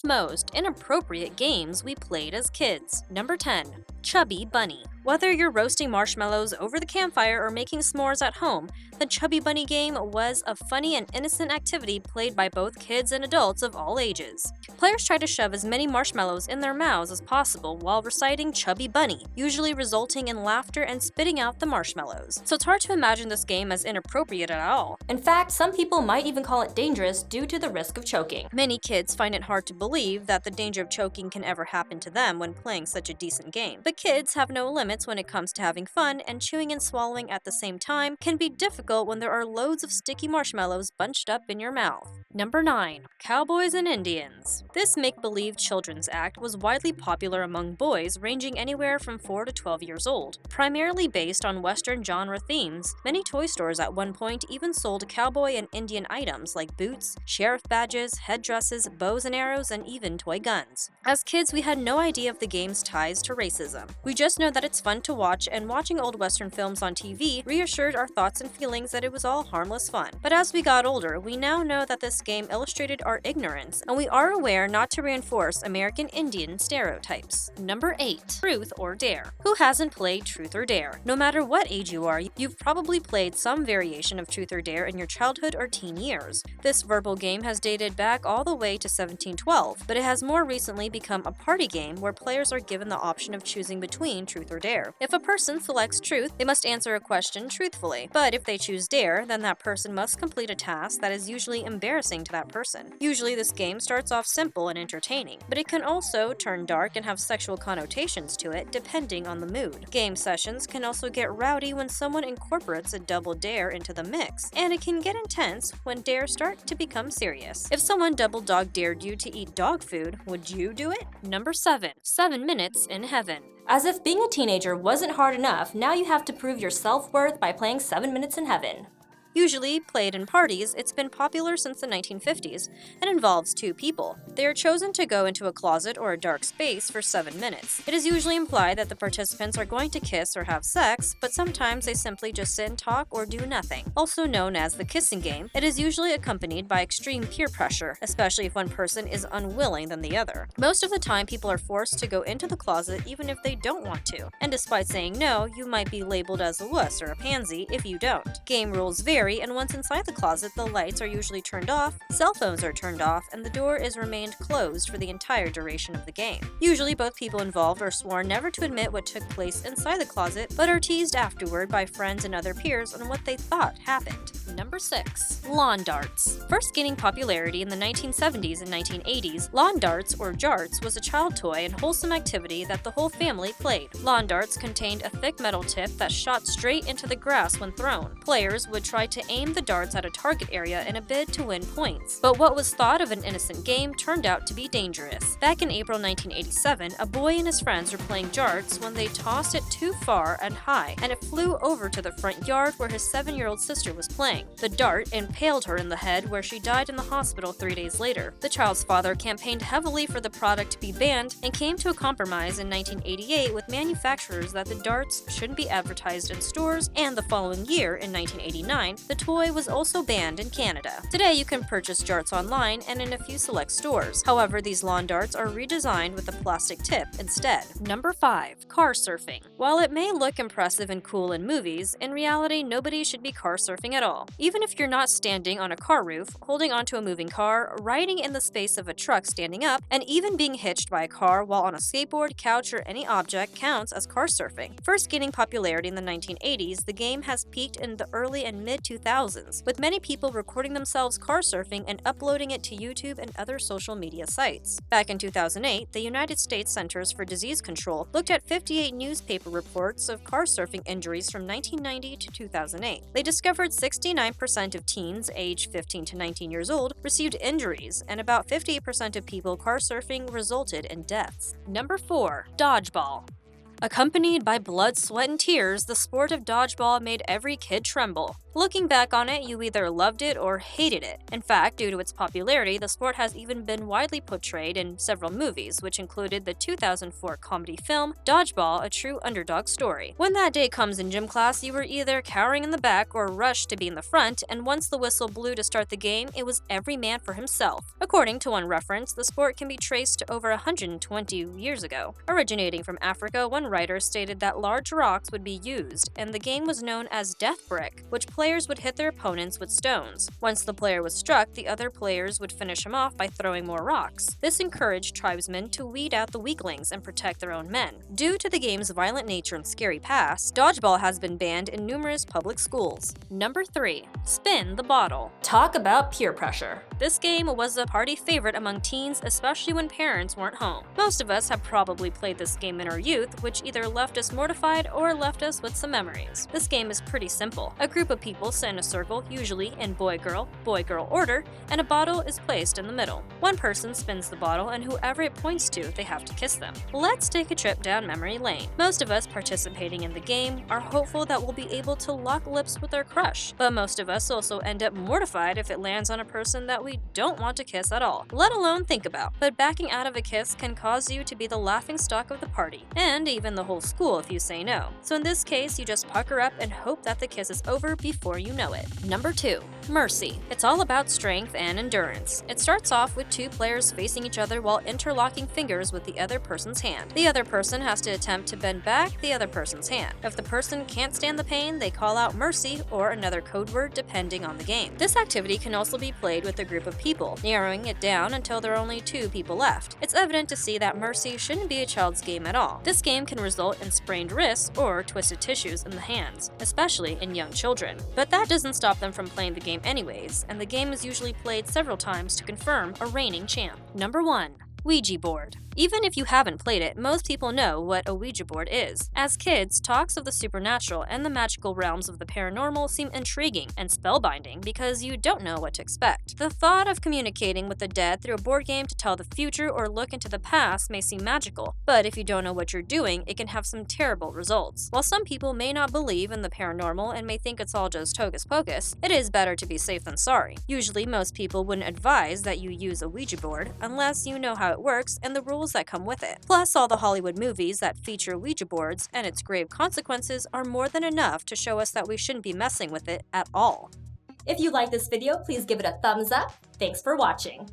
Most inappropriate games we played as kids. Number 10. Chubby Bunny. Whether you're roasting marshmallows over the campfire or making s'mores at home, the Chubby Bunny game was a funny and innocent activity played by both kids and adults of all ages. Players try to shove as many marshmallows in their mouths as possible while reciting Chubby Bunny, usually resulting in laughter and spitting out the marshmallows. So it's hard to imagine this game as inappropriate at all. In fact, some people might even call it dangerous due to the risk of choking. Many kids find it hard to believe that the danger of choking can ever happen to them when playing such a decent game. But kids have no limits when it comes to having fun, and chewing and swallowing at the same time can be difficult when there are loads of sticky marshmallows bunched up in your mouth. Number 9. Cowboys and Indians. This make-believe children's act was widely popular among boys ranging anywhere from 4 to 12 years old. Primarily based on Western genre themes, many toy stores at one point even sold cowboy and Indian items like boots, sheriff badges, headdresses, bows and arrows, and even toy guns. As kids, we had no idea of the game's ties to racism. We just know that it's fun to watch, and watching old Western films on TV reassured our thoughts and feelings that it was all harmless fun. But as we got older, we now know that this game illustrated our ignorance, and we are aware not to reinforce American Indian stereotypes. Number 8. Truth or Dare. Who hasn't played Truth or Dare? No matter what age you are, you've probably played some variation of Truth or Dare in your childhood or teen years. This verbal game has dated back all the way to 1712, but it has more recently become a party game where players are given the option of choosing between Truth or Dare. If a person selects Truth, they must answer a question truthfully, but if they choose Dare, then that person must complete a task that is usually embarrassing to that person. Usually this game starts off simple and entertaining, but it can also turn dark and have sexual connotations to it depending on the mood. Game sessions can also get rowdy when someone incorporates a double dare into the mix, and it can get intense when dares start to become serious. If someone double dog dared you to eat dog food, would you do it? Number 7. 7 Minutes in Heaven. As if being a teenager wasn't hard enough, now you have to prove your self-worth by playing 7 Minutes in Heaven. Usually played in parties, it's been popular since the 1950s and involves two people. They are chosen to go into a closet or a dark space for 7 minutes. It is usually implied that the participants are going to kiss or have sex, but sometimes they simply just sit and talk or do nothing. Also known as the kissing game, it is usually accompanied by extreme peer pressure, especially if one person is unwilling than the other. Most of the time, people are forced to go into the closet even if they don't want to, and despite saying no, you might be labeled as a wuss or a pansy if you don't. Game rules vary, and once inside the closet, the lights are usually turned off, cell phones are turned off, and the door is remained closed for the entire duration of the game. Usually both people involved are sworn never to admit what took place inside the closet, but are teased afterward by friends and other peers on what they thought happened. Number 6. Lawn darts. First gaining popularity in the 1970s and 1980s, lawn darts, or jarts, was a child toy and wholesome activity that the whole family played. Lawn darts contained a thick metal tip that shot straight into the grass when thrown. Players would try to aim the darts at a target area in a bid to win points. But what was thought of an innocent game turned out to be dangerous. Back in April 1987, a boy and his friends were playing jarts when they tossed it too far and high, and it flew over to the front yard where his 7-year-old sister was playing. The dart impaled her in the head, where she died in the hospital 3 days later. The child's father campaigned heavily for the product to be banned and came to a compromise in 1988 with manufacturers that the darts shouldn't be advertised in stores, and the following year, in 1989, the toy was also banned in Canada. Today, you can purchase jarts online and in a few select stores. However, these lawn darts are redesigned with a plastic tip instead. Number 5. Car surfing. While it may look impressive and cool in movies, in reality, nobody should be car surfing at all. Even if you're not standing on a car roof, holding onto a moving car, riding in the space of a truck standing up, and even being hitched by a car while on a skateboard, couch, or any object counts as car surfing. First gaining popularity in the 1980s, the game has peaked in the early and mid-2000s, with many people recording themselves car surfing and uploading it to YouTube and other social media sites. Back in 2008, the United States Centers for Disease Control looked at 58 newspaper reports of car surfing injuries from 1990 to 2008. They discovered 69% of teens aged 15 to 19 years old received injuries, and about 58% of people car surfing resulted in deaths. Number 4. Dodgeball. Accompanied by blood, sweat, and tears, the sport of dodgeball made every kid tremble. Looking back on it, you either loved it or hated it. In fact, due to its popularity, the sport has even been widely portrayed in several movies, which included the 2004 comedy film Dodgeball, a true underdog story. When that day comes in gym class, you were either cowering in the back or rushed to be in the front, and once the whistle blew to start the game, it was every man for himself. According to one reference, the sport can be traced to over 120 years ago. Originating from Africa, one writer stated that large rocks would be used, and the game was known as death brick, which players would hit their opponents with stones. Once the player was struck, the other players would finish him off by throwing more rocks. This encouraged tribesmen to weed out the weaklings and protect their own men. Due to the game's violent nature and scary past, dodgeball has been banned in numerous public schools. Number 3. Spin the bottle. Talk about peer pressure. This game was a party favorite among teens, especially when parents weren't home. Most of us have probably played this game in our youth, which either left us mortified or left us with some memories. This game is pretty simple. A group of people sit in a circle, usually in boy-girl order, and a bottle is placed in the middle. One person spins the bottle, and whoever it points to, they have to kiss them. Let's take a trip down memory lane. Most of us participating in the game are hopeful that we'll be able to lock lips with our crush, but most of us also end up mortified if it lands on a person that we don't want to kiss at all, let alone think about. But backing out of a kiss can cause you to be the laughingstock of the party, and even the whole school if you say no. So in this case, you just pucker up and hope that the kiss is over before you know it. Number 2. Mercy. It's all about strength and endurance. It starts off with two players facing each other while interlocking fingers with the other person's hand. The other person has to attempt to bend back the other person's hand. If the person can't stand the pain, they call out mercy or another code word depending on the game. This activity can also be played with a group of people, narrowing it down until there are only 2 people left. It's evident to see that mercy shouldn't be a child's game at all. This game can result in sprained wrists or twisted tissues in the hands, especially in young children. But that doesn't stop them from playing the game anyways, and the game is usually played several times to confirm a reigning champ. Number 1. Ouija board. Even if you haven't played it, most people know what a Ouija board is. As kids, talks of the supernatural and the magical realms of the paranormal seem intriguing and spellbinding because you don't know what to expect. The thought of communicating with the dead through a board game to tell the future or look into the past may seem magical, but if you don't know what you're doing, it can have some terrible results. While some people may not believe in the paranormal and may think it's all just hocus pocus, it is better to be safe than sorry. Usually, most people wouldn't advise that you use a Ouija board unless you know how it works and the rules that come with it. Plus, all the Hollywood movies that feature Ouija boards and its grave consequences are more than enough to show us that we shouldn't be messing with it at all. If you like this video, please give it a thumbs up. Thanks for watching.